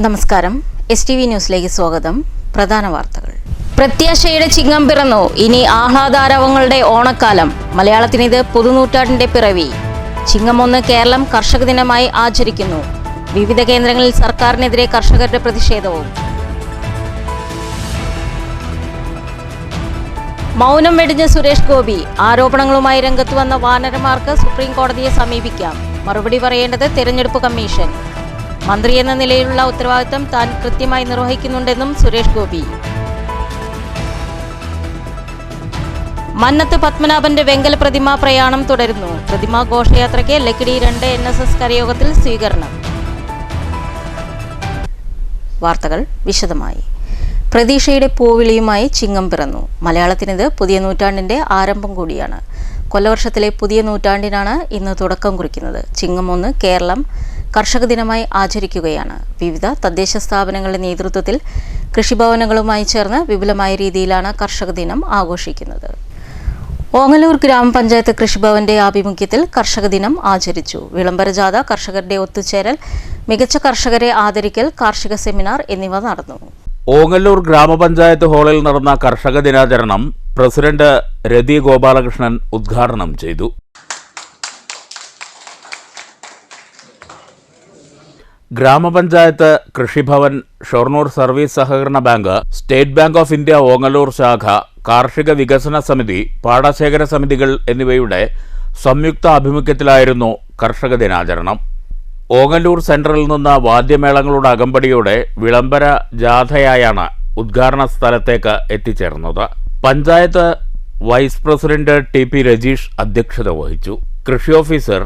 നമസ്കാരം. STV ന്യൂസിലേക്ക് സ്വാഗതം. പ്രധാന വാർത്തകൾ. പ്രത്യാശയുടെ ചിങ്ങം പിറന്നു. ഇനി ആഹ്ലാദാരവങ്ങളുടെ ഓണക്കാലം. മലയാളത്തിന് ഇത് പുതുനൂറ്റാണ്ടിന്റെ പിറവി. ചിങ്ങം 1 കേരളം കർഷക ദിനമായി ആചരിക്കുന്നു. വിവിധ കേന്ദ്രങ്ങളിൽ സർക്കാരിനെതിരെ കർഷകരുടെ പ്രതിഷേധവും. മൗനം വെടിഞ്ഞ സുരേഷ് ഗോപി. ആരോപണങ്ങളുമായി രംഗത്ത് വന്ന വാനരന്മാർക്ക് സുപ്രീം കോടതിയെ സമീപിക്കാം. മറുപടി പറയേണ്ടത് തെരഞ്ഞെടുപ്പ് കമ്മീഷൻ. മന്ത്രി എന്ന നിലയിലുള്ള ഉത്തരവാദിത്തം താൻ കൃത്യമായി നിർവഹിക്കുന്നുണ്ടെന്നും സുരേഷ് ഗോപി. മന്നത്ത് പത്മനാഭന്റെ വെങ്കല പ്രതിമാ പ്രയാണം തുടരുന്നു. പ്രതിമാ ഘോഷയാത്രയ്ക്ക് ലക്കിടി 2 NSS കരയോഗത്തിൽ സ്വീകരണം. വാർത്തകൾ വിശദമായി. പ്രതീക്ഷയുടെ പൂവിളിയുമായി ചിങ്ങം പിറന്നു. മലയാളത്തിനിത് പുതിയ നൂറ്റാണ്ടിന്റെ ആരംഭം കൂടിയാണ്. കൊല്ലവർഷത്തിലെ പുതിയ നൂറ്റാണ്ടിനാണ് ഇന്ന് തുടക്കം കുറിക്കുന്നത്. ചിങ്ങം 1 കേരളം കർഷക ദിനമായി ആചരിക്കുകയാണ്. വിവിധ തദ്ദേശ സ്ഥാപനങ്ങളുടെ നേതൃത്വത്തിൽ കൃഷിഭവനുകളുമായി ചേർന്ന് വിപുലമായ രീതിയിലാണ് കർഷക ദിനം ആഘോഷിക്കുന്നത്. ഓങ്ങല്ലൂർ ഗ്രാമപഞ്ചായത്ത് കൃഷിഭവന്റെ ആഭിമുഖ്യത്തിൽ കർഷക ദിനം ആചരിച്ചു. വിളംബര ജാഥ, കർഷകരുടെ ഒത്തുചേരൽ, മികച്ച കർഷകരെ ആദരിക്കൽ, കാർഷിക സെമിനാർ എന്നിവ നടന്നു. ഓങ്ങല്ലൂർ ഗ്രാമപഞ്ചായത്ത് ഹാളിൽ നടന്ന കർഷക ദിനാചരണം പ്രസിഡന്റ് രതി ഗോപാലകൃഷ്ണൻ ഉദ്ഘാടനം ചെയ്തു. ഗ്രാമപഞ്ചായത്ത്, കൃഷിഭവൻ, ഷൊർണൂർ സർവീസ് സഹകരണ bank, state bank of India Ongallur ശാഖ, കാർഷിക വികസന സമിതി, പാടശേഖര സമിതികൾ എന്നിവയുടെ സംയുക്ത ആഭിമുഖ്യത്തിലായിരുന്നു കർഷക ദിനാചരണം. ഓങ്ങല്ലൂർ സെൻട്രലിൽ നിന്ന് വാദ്യമേളങ്ങളുടെ അകമ്പടിയോടെ വിളംബര ജാഥയായാണ് ഉദ്ഘാടന സ്ഥലത്തേക്ക് എത്തിച്ചേർന്നത്. Panchayat vice president TP Rajeesh അധ്യക്ഷത വഹിച്ചു. കൃഷി ഓഫീസർ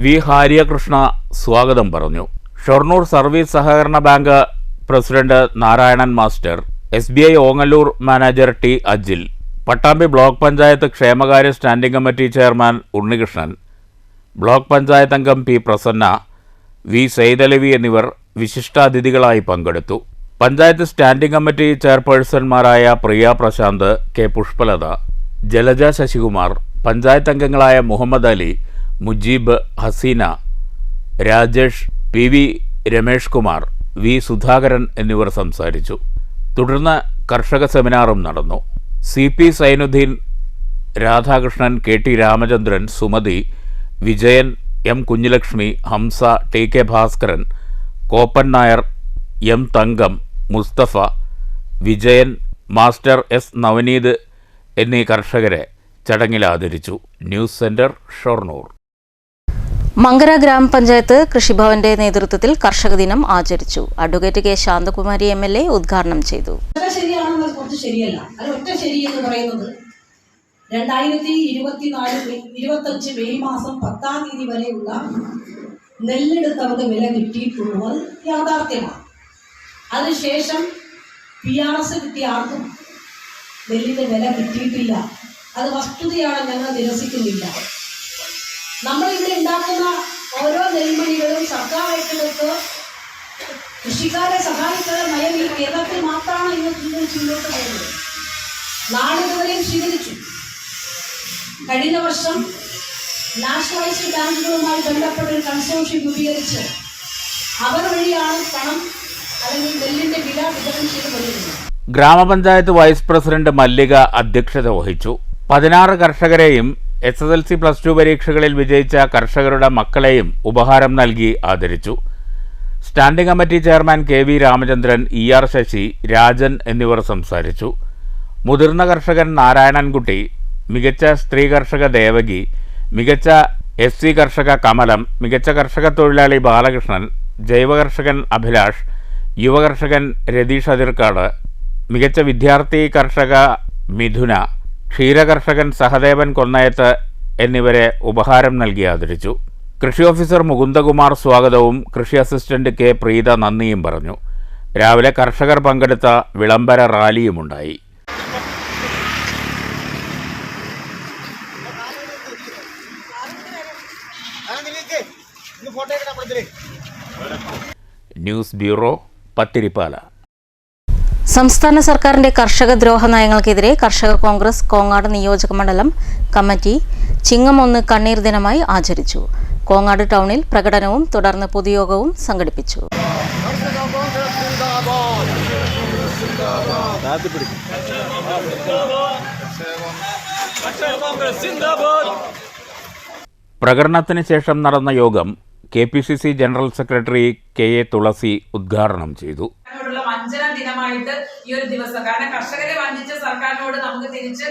V ഹാര്യകൃഷ്ണ സ്വാഗതം പറഞ്ഞു. ഷൊർണൂർ സർവീസ് സഹകരണ bank president Narayanan master, SBI Ongallur manager T Ajil, Pattambi block panchayat ക്ഷേമകാര്യ standing committee chairman Unnikrishnan, block panchayat അംഗം P പ്രസന്ന, V സൈദലവി എന്നിവർ വിശിഷ്ടാതിഥികളായി പങ്കെടുത്തു. പഞ്ചായത്ത് സ്റ്റാൻഡിംഗ് കമ്മിറ്റി ചെയർപേഴ്സൺമാരായ പ്രിയ പ്രശാന്ത്, K പുഷ്പലത, ജലജ ശശികുമാർ, പഞ്ചായത്ത് അംഗങ്ങളായ മുഹമ്മദ് അലി, മുജീബ്, ഹസീന, രാജേഷ്, PV രമേഷ് കുമാർ, V സുധാകരൻ എന്നിവർ സംസാരിച്ചു. തുടർന്ന് കർഷക സെമിനാറും നടന്നു. CP Sainuddeen, Radhakrishnan, KT Ramachandran, Sumathi, Vijayan, M Kunhilakshmi, Hamsa, TK Bhaskaran, Koppan Nair, M Thankam, Musthafa, Vijayan, master S Navaneeth എന്നീ കർഷകരെ ചടങ്ങിൽ ആദരിച്ചു. News centre, Shoranur. മങ്കര ഗ്രാമപഞ്ചായത്ത് കൃഷിഭവന്റെ നേതൃത്വത്തിൽ കർഷക ദിനം ആചരിച്ചു. അഡ്വക്കേറ്റ് K ശാന്തകുമാരി MLA ഉദ്ഘാടനം ചെയ്തു. ശരിയല്ല, അത് ഒറ്റ ശരി എന്ന് പറയുന്നത് 2024-25 മെയ് മാസം 10-ാം തീയതി വരെയുള്ള നെല്ലെടുത്തവർക്ക് വില കിട്ടിയിട്ടുള്ളത് യാഥാർത്ഥ്യമാണ്. അതിനുശേഷം PRS കിട്ടിയ ആർക്കും നെല്ലിന്റെ വില കിട്ടിയിട്ടില്ല. അത് വസ്തുതയാണ്, ഞങ്ങൾ നിരസിക്കുന്നില്ല. നമ്മളിവിടെ ഉണ്ടാക്കുന്ന ഓരോ നെൽമണികളും സർക്കാർ ഏറ്റെടുത്ത് കൃഷിക്കാരെ സഹായിക്കുന്ന നയം ഈ കേരളത്തിൽ മാത്രമാണ് ഇന്ന് മുന്നോട്ട് പോകുന്നത്. നാളിതുവരെയും സ്വീകരിച്ചു. കഴിഞ്ഞ വർഷം നാഷണലൈസ്ഡ് ബാങ്കുകളുമായി ബന്ധപ്പെട്ട ഒരു കൺസോർഷ്യം രൂപീകരിച്ച് അവർ വഴിയാണ് പണം അല്ലെങ്കിൽ നെല്ലിന്റെ വില വിതരണം ചെയ്ത് കൊണ്ടിരുന്നത്. ഗ്രാമപഞ്ചായത്ത് വൈസ് പ്രസിഡന്റ് മല്ലിക അധ്യക്ഷത വഹിച്ചു. 16 കർഷകരെയും SSLC+2 പരീക്ഷകളിൽ വിജയിച്ച കർഷകരുടെ മക്കളെയും ഉപഹാരം നൽകി ആദരിച്ചു. Standing committee chairman KV Ramachandran, ER Sasi, Rajan എന്നിവർ സംസാരിച്ചു. മുതിർന്ന കർഷകൻ നാരായണൻകുട്ടി, മികച്ച സ്ത്രീ കർഷക ദേവകി, മികച്ച SC കർഷക കമലം, മികച്ച കർഷക തൊഴിലാളി ബാലകൃഷ്ണൻ, ജൈവ കർഷകൻ അഭിലാഷ്, യുവകർഷകൻ രതീഷ് അതിർക്കാട്, മികച്ച വിദ്യാർത്ഥി കർഷക മിഥുന, ക്ഷീരകർഷകൻ സഹദേവൻ കൊന്നയത്ത് എന്നിവരെ ഉപഹാരം നൽകി ആദരിച്ചു. കൃഷി ഓഫീസർ മുകുന്ദകുമാർ സ്വാഗതവും കൃഷി അസിസ്റ്റന്റ് K പ്രീത നന്ദിയും പറഞ്ഞു. രാവിലെ കർഷകർ പങ്കെടുത്ത വിളംബര റാലിയുമുണ്ടായി. News bureau, Pathiripala. സംസ്ഥാന സർക്കാരിന്റെ കർഷക ദ്രോഹ നയങ്ങൾക്കെതിരെ കർഷക കോൺഗ്രസ് കോങ്ങാട് നിയോജക മണ്ഡലം കമ്മിറ്റി ചിങ്ങം 1 കണ്ണീർ ദിനമായി ആചരിച്ചു. കോങ്ങാട് ടൗണിൽ പ്രകടനവും തുടർന്ന് പൊതുയോഗവും സംഘടിപ്പിച്ചു. പ്രകടനത്തിന് ശേഷം നടന്ന യോഗം KPCC ജനറൽ സെക്രട്ടറി KA തുളസി ഉദ്ഘാടനം ചെയ്തു. വഞ്ചന ദിനമായിട്ട് ഈ ഒരു ദിവസം, കാരണം കർഷകരെ വഞ്ചിച്ച സർക്കാരിനോട് നമുക്ക് തിരിച്ച്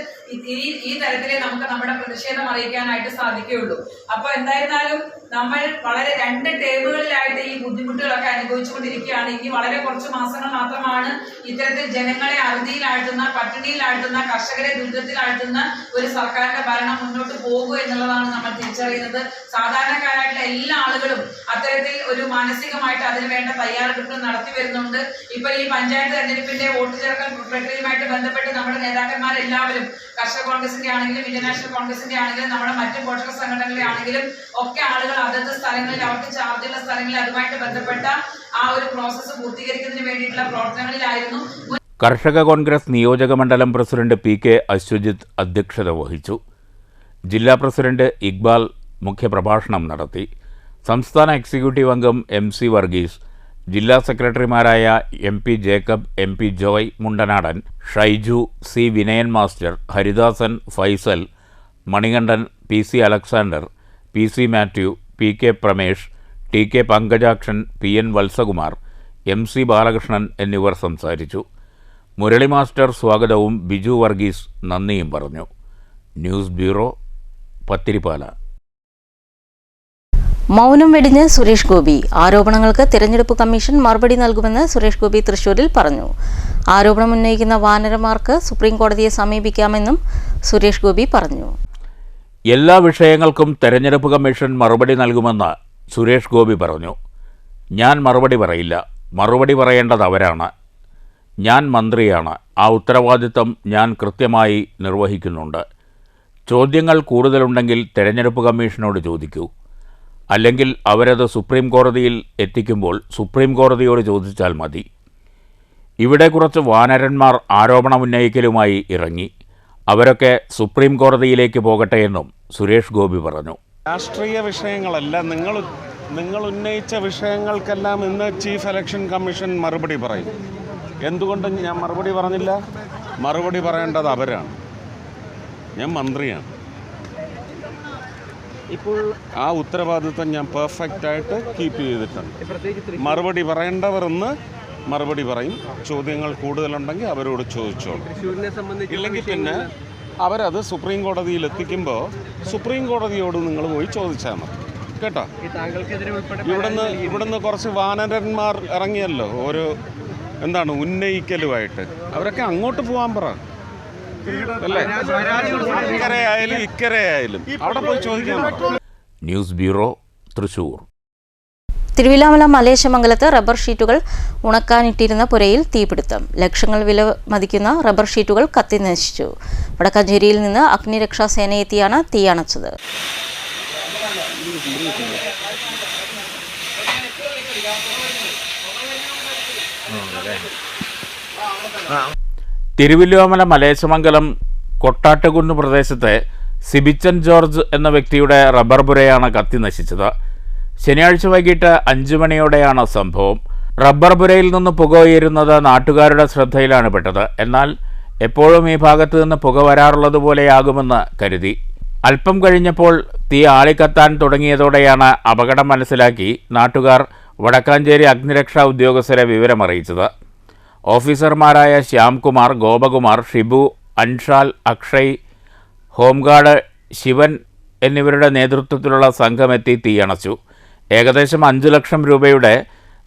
ഈ തരത്തിലെ നമുക്ക് നമ്മുടെ പ്രതിഷേധം അറിയിക്കാനായിട്ട് സാധിക്കുകയുള്ളൂ. അപ്പൊ എന്തായിരുന്നാലും നമ്മൾ വളരെ 2 ടേമുകളിലായിട്ട് ഈ ബുദ്ധിമുട്ടുകളൊക്കെ അനുഭവിച്ചുകൊണ്ടിരിക്കുകയാണ്. ഇനി വളരെ കുറച്ച് മാസങ്ങൾ മാത്രമാണ് ഇത്തരത്തിൽ ജനങ്ങളെ അറുതിയിലാഴ്ത്തുന്ന, പട്ടിണിയിലാഴ്ത്തുന്ന, കർഷകരെ ദുരിതത്തിലാഴ്ത്തുന്ന ഒരു സർക്കാരിന്റെ ഭരണം മുന്നോട്ട് പോകുക എന്നുള്ളതാണ് നമ്മൾ തിരിച്ചറിയുന്നത്. സാധാരണക്കാരായിട്ടുള്ള എല്ലാ ആളുകളും അത്തരത്തിൽ ഒരു മാനസികമായിട്ട് അതിന് വേണ്ട തയ്യാറെടുപ്പുകൾ നടത്തി വരുന്നുണ്ട്. ഇപ്പൊ ഈ പഞ്ചായത്ത് തെരഞ്ഞെടുപ്പിന്റെ വോട്ട് ചേർക്കൽ പ്രക്രിയയുമായിട്ട് ബന്ധപ്പെട്ട് നമ്മുടെ നേതാക്കന്മാരെല്ലാവരും കർഷക കോൺഗ്രസിന്റെ ആണെങ്കിലും ഇന്ത്യൻ നാഷണൽ കോൺഗ്രസിന്റെ ആണെങ്കിലും നമ്മുടെ മറ്റു പോഷക സംഘടനകളെ ആണെങ്കിലും ഒക്കെ ആളുകൾ അതത് സ്ഥലങ്ങളിൽ അവർക്ക് ചാർജുള്ള സ്ഥലങ്ങളിൽ അതുമായിട്ട് ബന്ധപ്പെട്ട ആ ഒരു പ്രോസസ്സ് പൂർത്തീകരിക്കുന്നതിന് വേണ്ടിയിട്ടുള്ള പ്രവർത്തനങ്ങളിലായിരുന്നു. കർഷക കോൺഗ്രസ് നിയോജക മണ്ഡലം പ്രസിഡന്റ് PK അശ്വജിത്ത് അധ്യക്ഷത വഹിച്ചു. ജില്ലാ പ്രസിഡന്റ് ഇക്ബാൽ മുഖ്യപ്രഭാഷണം നടത്തി. സംസ്ഥാന എക്സിക്യൂട്ടീവ് അംഗം MC വർഗീസ്, ജില്ലാ സെക്രട്ടറിമാരായ MP Jacob, MP Joy Mundanadan, Shaiju, C Vinayan master, Haridasan, Faisal, Manikandan, PC Alexander, PC Mathew, PK Pramesh, TK Pankajakshan, PN Valsakumar, MC Balakrishnan എന്നിവർ സംസാരിച്ചു. മുരളി മാസ്റ്റർ സ്വാഗതവും ബിജു വർഗീസ് നന്ദിയും പറഞ്ഞു. News bureau, Pathirippala. മൗനം വെടിഞ്ഞ് സുരേഷ് ഗോപി. ആരോപണങ്ങൾക്ക് തിരഞ്ഞെടുപ്പ് കമ്മീഷൻ മറുപടി നൽകുമെന്ന് സുരേഷ് ഗോപി തൃശൂരിൽ പറഞ്ഞു. ആരോപണം ഉന്നയിക്കുന്ന വാനരന്മാർക്ക് സുപ്രീം കോടതിയെ സമീപിക്കാമെന്നും സുരേഷ് ഗോപി പറഞ്ഞു. എല്ലാ വിഷയങ്ങൾക്കും തെരഞ്ഞെടുപ്പ് കമ്മീഷൻ മറുപടി നൽകുമെന്ന് സുരേഷ് ഗോപി പറഞ്ഞു. ഞാൻ മറുപടി പറയില്ല, മറുപടി പറയേണ്ടത് അവരാണ്. ഞാൻ മന്ത്രിയാണ്, ആ ഉത്തരവാദിത്തം ഞാൻ കൃത്യമായി നിർവഹിക്കുന്നുണ്ട്. ചോദ്യങ്ങൾ കൂടുതലുണ്ടെങ്കിൽ തെരഞ്ഞെടുപ്പ് കമ്മീഷനോട് ചോദിക്കൂ, അല്ലെങ്കിൽ അവരത് സുപ്രീം കോടതിയിൽ എത്തിക്കുമ്പോൾ സുപ്രീം കോടതിയോട് ചോദിച്ചാൽ മതി. ഇവിടെ കുറച്ച് വാനരന്മാർ ആരോപണമുന്നയിക്കലുമായി ഇറങ്ങി. അവരൊക്കെ സുപ്രീം കോടതിയിലേക്ക് പോകട്ടെ എന്നും സുരേഷ് ഗോപി പറഞ്ഞു. രാഷ്ട്രീയ വിഷയങ്ങളല്ല, നിങ്ങൾ ഉന്നയിച്ച വിഷയങ്ങൾക്കെല്ലാം ഇന്ന് ചീഫ് ഇലക്ഷൻ കമ്മീഷൻ മറുപടി പറയും. എന്തുകൊണ്ട് ഞാൻ മറുപടി പറഞ്ഞില്ല? മറുപടി പറയേണ്ടത് അവരാണ്. ഞാൻ മന്ത്രിയാണ്. ഇപ്പോൾ ആ ഉത്തരവാദിത്വം ഞാൻ പെർഫെക്റ്റായിട്ട് കീപ്പ് ചെയ്തിട്ടുണ്ട്. മറുപടി പറയേണ്ടവർ ഇന്ന് മറുപടി പറയും. ചോദ്യങ്ങൾ കൂടുതലുണ്ടെങ്കിൽ അവരോട് ചോദിച്ചോളൂ. ഇല്ലെങ്കിൽ പിന്നെ അവരത് സുപ്രീം കോടതിയിൽ എത്തിക്കുമ്പോൾ സുപ്രീം കോടതിയോട് നിങ്ങൾ പോയി ചോദിച്ചാൽ മതി കേട്ടോ. ഇവിടുന്ന് കുറച്ച് വാനരന്മാർ ഇറങ്ങിയല്ലോ, ഒരു ഉന്നയിക്കലുമായിട്ട്. അവരൊക്കെ അങ്ങോട്ട് പോകാൻ പറ, അല്ലേ? ഇക്കരയായാലും ഇക്കരയായാലും അവിടെ പോയി ചോദിക്കാൻ. News bureau, Thrissur. തിരുവില്ലാമല മലേശമംഗലത്ത് റബ്ബർ ഷീറ്റുകൾ ഉണക്കാനിട്ടിരുന്ന പുരയിൽ തീപിടുത്തം. ലക്ഷങ്ങൾ വില മതിക്കുന്ന റബ്ബർ ഷീറ്റുകൾ കത്തി നശിച്ചു. വടക്കാഞ്ചേരിയിൽ നിന്ന് അഗ്നിരക്ഷാ സേനയെത്തിയാണ് തീയണച്ചത്. തിരുവില്ലോമല മലേശമംഗലം കൊട്ടാട്ടുകുന്ന് പ്രദേശത്തെ സിബിച്ചൻ ജോർജ് എന്ന വ്യക്തിയുടെ റബ്ബർ പുരയാണ് കത്തി നശിച്ചത്. ശനിയാഴ്ച വൈകിട്ട് 5 മണിയോടെയാണ് സംഭവം. റബ്ബർ പുരയിൽ നിന്ന് പുക ഉയരുന്നത് നാട്ടുകാരുടെ ശ്രദ്ധയിലാണ് പെട്ടത്. എന്നാൽ എപ്പോഴും ഈ ഭാഗത്ത് നിന്ന് പുക വരാറുള്ളതുപോലെയാകുമെന്ന് കരുതി. അല്പം കഴിഞ്ഞപ്പോൾ തീ ആളിക്കത്താൻ തുടങ്ങിയതോടെയാണ് അപകടം മനസ്സിലാക്കി നാട്ടുകാർ വടക്കാഞ്ചേരി അഗ്നിരക്ഷാ ഉദ്യോഗസ്ഥരെ വിവരമറിയിച്ചത്. ഓഫീസർമാരായ ശ്യാംകുമാർ, ഗോപകുമാർ, ഷിബു, അൻഷാൽ, അക്ഷയ്, ഹോംഗാർഡ് ശിവൻ എന്നിവരുടെ നേതൃത്വത്തിലുള്ള സംഘമെത്തി തീയണച്ചു. ഏകദേശം 5 ലക്ഷം രൂപയുടെ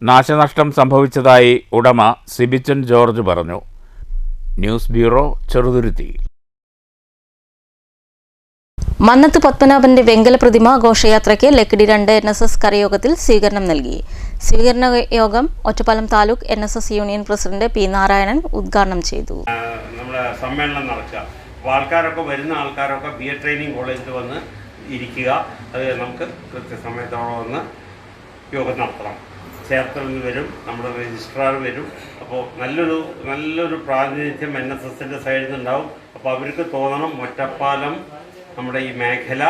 നാശനഷ്ടം സംഭവിച്ചതായി ഉടമ സിബിച്ചൻ ജോർജ് പറഞ്ഞു. News bureau, Cheruthuruthy. മന്നത്ത് പത്മനാഭന്റെ വെങ്കല പ്രതിമ ഘോഷയാത്രയ്ക്ക് ലക്കിടി 2 NSS കരയോഗത്തിൽ സ്വീകരണം നൽകി. സ്വീകരണ യോഗം Ottapalam taluk NSS union president P Narayanan ഉദ്ഘാടനം ചെയ്തു. നമ്മുടെ സമ്മേളനം നടക്കുക, ആൾക്കാരൊക്കെ വരുന്ന ആൾക്കാരൊക്കെ BA ട്രെയിനിങ് കോളേജിൽ വന്ന് ഇരിക്കുക. അത് നമുക്ക് കൃത്യസമയത്തോടെ വന്ന് യോഗം നടത്തണം. ചേർത്തലിൽ നിന്ന് വരും, നമ്മുടെ രജിസ്ട്രാർ വരും. അപ്പോൾ നല്ലൊരു പ്രാതിനിധ്യം NSSൻ്റെ സൈഡിൽ നിന്നുണ്ടാവും. അപ്പോൾ അവർക്ക് തോന്നണം ഒറ്റപ്പാലം നമ്മുടെ ഈ മേഖല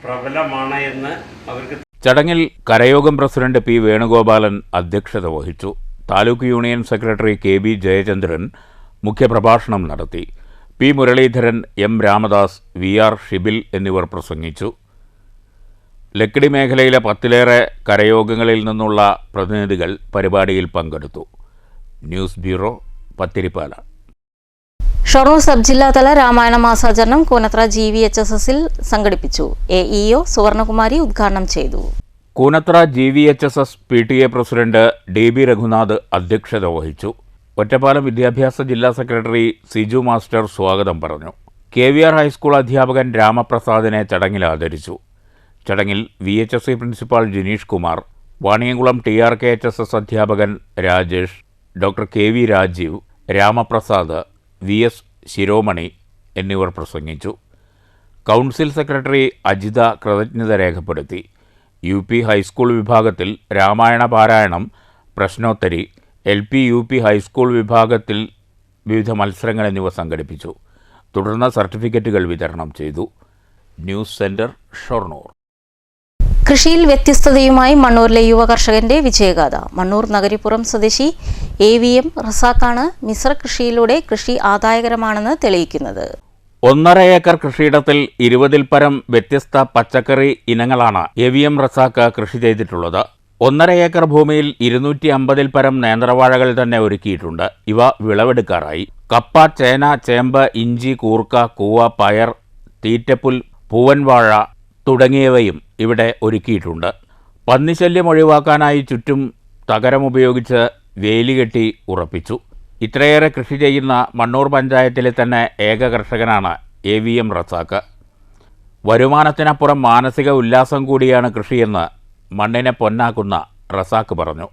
പ്രബലമാണ് എന്ന് അവർക്ക്. ചടങ്ങിൽ കരയോഗം പ്രസിഡന്റ് P വേണുഗോപാലൻ അധ്യക്ഷത വഹിച്ചു. Taluk union secretary KB Jayachandran മുഖ്യപ്രഭാഷണം നടത്തി. P. Muraleedharan, M. Ramadas, VR Shibil എന്നിവർ പ്രസംഗിച്ചു. ലക്കിടി മേഖലയിലെ 10ലേറെ കരയോഗങ്ങളിൽ നിന്നുള്ള പ്രതിനിധികൾ പരിപാടിയിൽ പങ്കെടുത്തു. News bureau, Pathirippala. Shoranur sub ജില്ലാതല രാമായണ മാസാചരണം കൂനത്ര GVHSSൽ സംഘടിപ്പിച്ചു. AEO സുവർണകുമാരി ഉദ്ഘാടനം ചെയ്തു. കൂനത്ര GVHSS PTA president DB Raghunath അധ്യക്ഷത വഹിച്ചു. ഒറ്റപ്പാലം വിദ്യാഭ്യാസ ജില്ലാ സെക്രട്ടറി സിജു മാസ്റ്റർ സ്വാഗതം പറഞ്ഞു. KVR ഹൈസ്കൂൾ അധ്യാപകൻ രാമപ്രസാദിനെ ചടങ്ങിൽ ആദരിച്ചു. ചടങ്ങിൽ VHSC principal Jineesh Kumar, Vaniyamkulam TRKHSS അധ്യാപകൻ Rajesh, doctor KV Rajeev, Ramaprasad, VS Shiromani എന്നിവർ പ്രസംഗിച്ചു. കൗൺസിൽ സെക്രട്ടറി അജിത കൃതജ്ഞത രേഖപ്പെടുത്തി. UP ഹൈസ്കൂൾ വിഭാഗത്തിൽ രാമായണ പാരായണം, പ്രശ്നോത്തരി, LP UP ഹൈസ്കൂൾ വിഭാഗത്തിൽ വിവിധ മത്സരങ്ങൾ എന്നിവ സംഘടിപ്പിച്ചു. തുടർന്ന് സർട്ടിഫിക്കറ്റുകൾ വിതരണം ചെയ്തു. News centre, Shoranur. കൃഷിയിൽ വ്യത്യസ്തതയുമായി മണ്ണൂരിലെ യുവ കർഷകന്റെ വിജയഗാഥ. മണ്ണൂർ നഗരിപ്പുറം സ്വദേശി AVM റസാഖാണ് മിശ്ര കൃഷിയിലൂടെ കൃഷി ആദായകരമാണെന്ന് തെളിയിക്കുന്നത്. 1.5 ഏക്കർ കൃഷിയിടത്തിൽ 20ൽ പരം വ്യത്യസ്ത പച്ചക്കറി ഇനങ്ങളാണ് AVM റസാഖ് കൃഷി ചെയ്തിട്ടുള്ളത്. 1.5 ഏക്കർ ഭൂമിയിൽ 250ൽ പരം നേന്ത്രവാഴകൾ തന്നെ ഒരുക്കിയിട്ടുണ്ട്. ഇവ വിളവെടുക്കാറായി. കപ്പ, ചേന, ചേമ്പ്, ഇഞ്ചി, കൂർക്ക, കൂവ, പയർ, തീറ്റപ്പുൽ, പൂവൻവാഴ തുടങ്ങിയവയും ഇവിടെ ഒരുക്കിയിട്ടുണ്ട്. പന്നിശല്യം ഒഴിവാക്കാനായി ചുറ്റും തകരമുപയോഗിച്ച് വേലികെട്ടി ഉറപ്പിച്ചു. ഇത്രയേറെ കൃഷി ചെയ്യുന്ന മണ്ണൂർ പഞ്ചായത്തിലെ തന്നെ ഏക കർഷകനാണ് AVM റസാഖ്. വരുമാനത്തിനപ്പുറം മാനസിക ഉല്ലാസം കൂടിയാണ് കൃഷിയെന്ന് മണ്ണിനെ പൊന്നാക്കുന്ന റസാഖ് പറഞ്ഞു.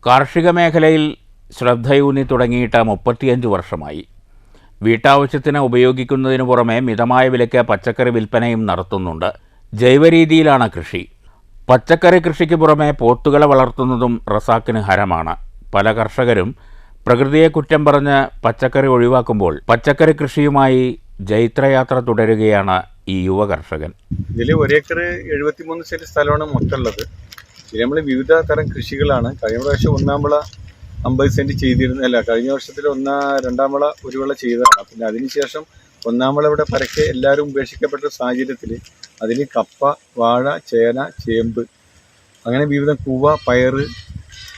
കാർഷിക മേഖലയിൽ ശ്രദ്ധയൂന്നി തുടങ്ങിയിട്ട് 35 വർഷമായി. വീട്ടാവശ്യത്തിന് ഉപയോഗിക്കുന്നതിനു പുറമെ മിതമായ വിലയ്ക്ക് പച്ചക്കറി വിൽപ്പനയും നടത്തുന്നുണ്ട്. ജൈവരീതിയിലാണ് കൃഷി. പച്ചക്കറി കൃഷിക്ക് പുറമെ പോത്തുകളെ വളർത്തുന്നതും റസാഖിന് ഹരമാണ്. പല കർഷകരും പ്രകൃതിയെ കുറ്റം പറഞ്ഞ് പച്ചക്കറി ഒഴിവാക്കുമ്പോൾ പച്ചക്കറി കൃഷിയുമായി ജൈത്രയാത്ര തുടരുകയാണ് ഈ യുവ കർഷകൻ. ഇതിൽ 1 ഏക്കർ 73 സെന്റ് സ്ഥലമാണ് മൊത്തമുള്ളത്. ഇതിൽ നമ്മൾ വിവിധ തരം കൃഷികളാണ്. കഴിഞ്ഞ പ്രാവശ്യം 1-ാം വിള 50 സെന്റ് ചെയ്തിരുന്നല്ല, കഴിഞ്ഞ വർഷത്തിൽ 2-ാം വിള 1 വിള ചെയ്തതാണ്. പിന്നെ അതിനുശേഷം 1-ാം വിള ഇവിടെ പരക്കെ എല്ലാവരും ഉപേക്ഷിക്കപ്പെട്ട സാഹചര്യത്തിൽ അതിൽ കപ്പ, വാഴ, ചേന, ചേമ്പ്, അങ്ങനെ വിവിധ കൂവ, പയറ്,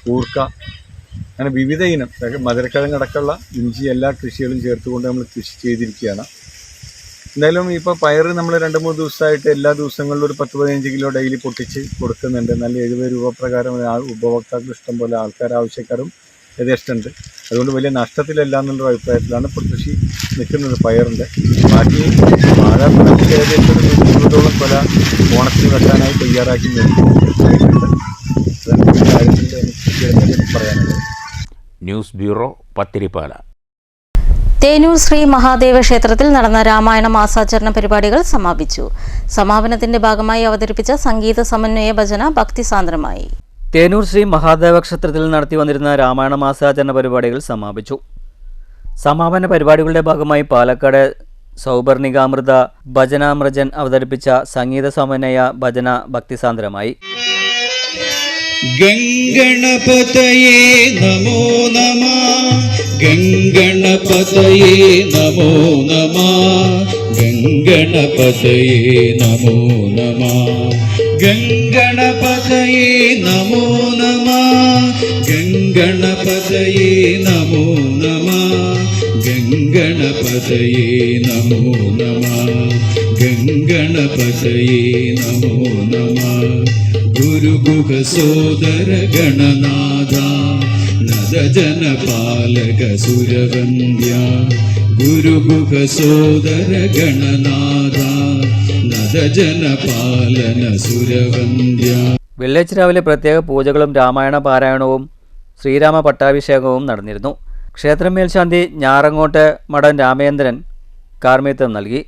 കൂർക്ക, അങ്ങനെ വിവിധ ഇനം മധുരക്കിഴങ്ങടക്കമുള്ള ഇഞ്ചി എല്ലാ കൃഷികളും ചേർത്തുകൊണ്ട് നമ്മൾ കൃഷി ചെയ്തിരിക്കുകയാണ്. എന്തായാലും ഇപ്പോൾ പയർ നമ്മൾ 2-3 ദിവസമായിട്ട് എല്ലാ ദിവസങ്ങളിലും ഒരു 10-15 കിലോ ഡെയിലി പൊട്ടിച്ച് കൊടുക്കുന്നുണ്ട്. നല്ല 70 രൂപ പ്രകാരം ഉപഭോക്താക്കൾ ഇഷ്ടം പോലെ ആൾക്കാരും യഥേഷ്ടമുണ്ട്. അതുകൊണ്ട് വലിയ നഷ്ടത്തിലല്ല എന്നുള്ള അഭിപ്രായത്തിലാണ് ഇപ്പോൾ കൃഷി നിൽക്കുന്നത് പയറിൻ്റെ. ബാക്കി വാഴ നമുക്ക് ഏകദേശം ഒരു 120ഓളം കൊല ഓണത്തിന് വെക്കാനായി തയ്യാറാക്കി നിർത്തിയിട്ടുണ്ട്. അതാണ് കാര്യത്തിൽ എനിക്ക് പറയാനുള്ളത്. News bureau, Pathirippala. തേനൂർ ശ്രീ മഹാദേവ ക്ഷേത്രത്തിൽ നടന്ന രാമായണ മാസാചരണ പരിപാടികൾ സമാപിച്ചു. സമാപനത്തിന്റെ ഭാഗമായി അവതരിപ്പിച്ച സംഗീത സമന്വയ ഭജന ഭക്തിസാന്ദ്രമായി. തേനൂർ ശ്രീ മഹാദേവ ക്ഷേത്രത്തിൽ നടത്തി വന്നിരുന്ന രാമായണ മാസാചരണ പരിപാടികൾ സമാപിച്ചു. സമാപന പരിപാടികളുടെ ഭാഗമായി പാലക്കാട് സൗപർണികാമൃത ഭജനാമൃജൻ അവതരിപ്പിച്ച സംഗീത സമന്വയ ഭജന ഭക്തിസാന്ദ്രമായി. ഗംഗണപതയേ നമോ നമഃ, ഗംഗണപതയേ നമോ നമഃ, ഗംഗണപതയേ നമോ നമഃ, ഗംഗണപതയേ നമോ നമഃ, ഗംഗണപതയേ നമോ നമഃ, ഗംഗണപതയേ നമോ നമഃ, ഗംഗണപതയേ നമോ നമഃ. ഗുരുഗുഹ സോദര ഗണനാഥ നദജന പാലക സുരവന്ദ്യ, ഗുരുഗുഹ സോദര ഗണനാഥ നദജന പാലന സുരവന്ദ്യ. വെള്ളിയാഴ്ച രാവിലെ പ്രത്യേക പൂജകളും രാമായണ പാരായണവും ശ്രീരാമ പട്ടാഭിഷേകവും നടന്നിരുന്നു. ക്ഷേത്രം മേൽശാന്തി ഞാറങ്ങോട്ട് മഠൻ രാമേന്ദ്രൻ കാർമ്മികത്വം നൽകി.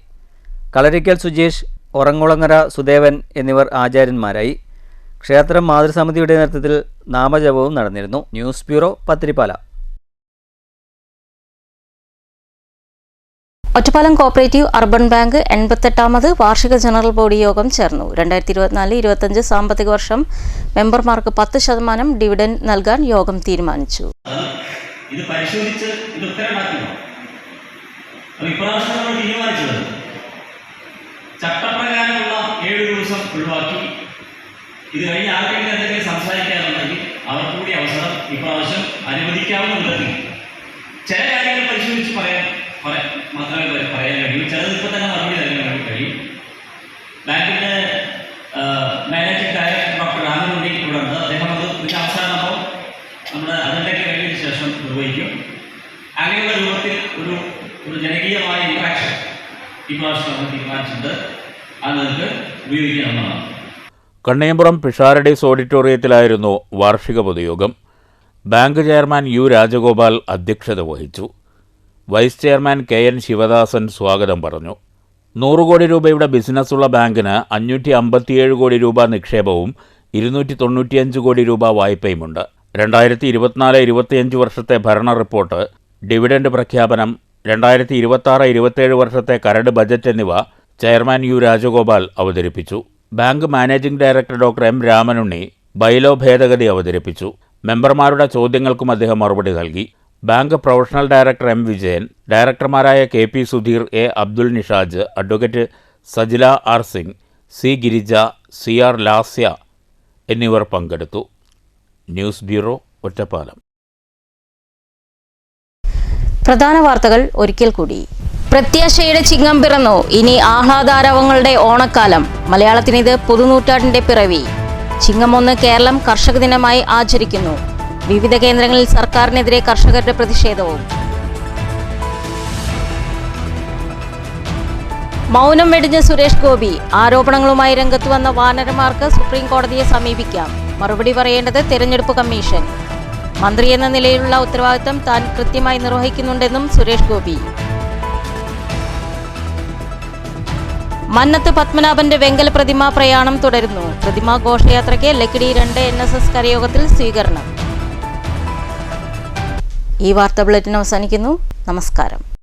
കളരിക്കൽ സുജീഷ്, ഒറങ്ങുളങ്ങര സുദേവൻ എന്നിവർ ആചാര്യന്മാരായി. ക്ഷേത്രം മാതൃസമിതിയുടെ നേതൃത്വത്തിൽ നാമജപവും നടന്നിരുന്നു. News bureau, Pathirippala. Ottapalam cooperative urban bank 88ാമത് വാർഷിക ജനറൽ ബോഡി യോഗം ചേർന്നു. 2024-25 സാമ്പത്തിക വർഷം മെമ്പർമാർക്ക് 10% ഡിവിഡൻഡ് നൽകാൻ യോഗം തീരുമാനിച്ചു. ഇത് പരിശോധിച്ച് ഇത് ഉത്തരവാദിത്തമാണ്. ഇപ്രാവശ്യം നമ്മൾ തീരുമാനിച്ചത് ചട്ടപ്രകാരമുള്ള 7 ദിവസം ഒഴിവാക്കി ഇത് കഴിഞ്ഞ് ആർക്കെങ്കിലും എന്തെങ്കിലും സംസാരിക്കാനുണ്ടെങ്കിൽ അവർക്ക് കൂടി അവസരം ഇപ്രാവശ്യം അനുവദിക്കാവുന്ന വിധത്തിൽ ചില കാര്യങ്ങൾ പരിശോധിച്ച് മാത്രമേ പറയാൻ കഴിയൂ. ചിലത് ഇപ്പോൾ തന്നെ മറുപടി നൽകാൻ കഴിയും. ബാങ്കിൻ്റെ മാനേജിംഗ് ഡയറക്ടർ ഡോക്ടർ രാമനുണ്ണി ഇവിടെ ഉണ്ട്. അദ്ദേഹം അത് ഇതിൻ്റെ അവസാനമാകുമ്പോൾ നമ്മുടെ അതിൻ്റെയൊക്കെ കഴിഞ്ഞതിന് ശേഷം നിർവഹിക്കും. അങ്ങനെയുള്ള രൂപത്തിൽ ഒരു ജനകീയമായ ഇൻട്രാക്ഷൻ ഇപ്രാവശ്യം നമ്മൾ തീരുമാനിച്ചിട്ടുണ്ട്. അത് നമുക്ക് ഉപയോഗിക്കാവുന്നതാണ്. കണ്ണയമ്പുറം പിഷാരഡീസ് ഓഡിറ്റോറിയത്തിലായിരുന്നു വാർഷിക പൊതുയോഗം. ബാങ്ക് ചെയർമാൻ യു രാജഗോപാൽ അധ്യക്ഷത വഹിച്ചു. വൈസ് ചെയർമാൻ KN ശിവദാസൻ സ്വാഗതം പറഞ്ഞു. 100 കോടി രൂപയുടെ ബിസിനസ്സുള്ള ബാങ്കിന് 557 കോടി രൂപ നിക്ഷേപവും 295 കോടി രൂപ വായ്പയുമുണ്ട്. 2024-25 വർഷത്തെ ഭരണ റിപ്പോർട്ട്, ഡിവിഡൻഡ് പ്രഖ്യാപനം, 2026-27 വർഷത്തെ കരട് ബജറ്റ് എന്നിവ ചെയർമാൻ യു രാജഗോപാൽ അവതരിപ്പിച്ചു. Bank managing director doctor M Ramanunni bylaw ഭേദഗതി അവതരിപ്പിച്ചു. മെമ്പർമാരുടെ ചോദ്യങ്ങൾക്കും അദ്ദേഹം മറുപടി നൽകി. Bank professional director M Vijayan, ഡയറക്ടർമാരായ KP Sudheer, A Abdul Nishaj, advocate Sajila R Singh, C Girija, CR Lasya എന്നിവർ പങ്കെടുത്തു. News bureau, Ottapalam. പ്രധാന വാർത്തകൾ ഒരിക്കൽ കൂടി. പ്രത്യാശയുടെ ചിങ്ങം പിറന്നു. ഇനി ആഹ്ലാദാരവങ്ങളുടെ ഓണക്കാലം. മലയാളത്തിനിത് പുതുനൂറ്റാണ്ടിന്റെ പിറവി. ചിങ്ങം 1 കേരളം കർഷക ദിനമായി ആചരിക്കുന്നു. വിവിധ കേന്ദ്രങ്ങളിൽ സർക്കാരിനെതിരെ കർഷകരുടെ പ്രതിഷേധവും. മൗനം വെടിഞ്ഞ സുരേഷ് ഗോപി. ആരോപണങ്ങളുമായി രംഗത്തു വന്ന വാനരന്മാർക്ക് സുപ്രീം കോടതിയെ സമീപിക്കാം. മറുപടി പറയേണ്ടത് തെരഞ്ഞെടുപ്പ് കമ്മീഷൻ. മന്ത്രി എന്ന നിലയിലുള്ള ഉത്തരവാദിത്തം താൻ കൃത്യമായി നിർവഹിക്കുന്നുണ്ടെന്നും സുരേഷ് ഗോപി. മന്നത്ത് പത്മനാഭന്റെ വെങ്കല പ്രതിമാ പ്രയാണം തുടരുന്നു. പ്രതിമാ ഘോഷയാത്രയ്ക്ക് ലക്കിടി 2 NSS കരയോഗത്തിൽ സ്വീകരണം. ഈ വാർത്താ ബുള്ളറ്റിൻ അവസാനിക്കുന്നു. നമസ്കാരം.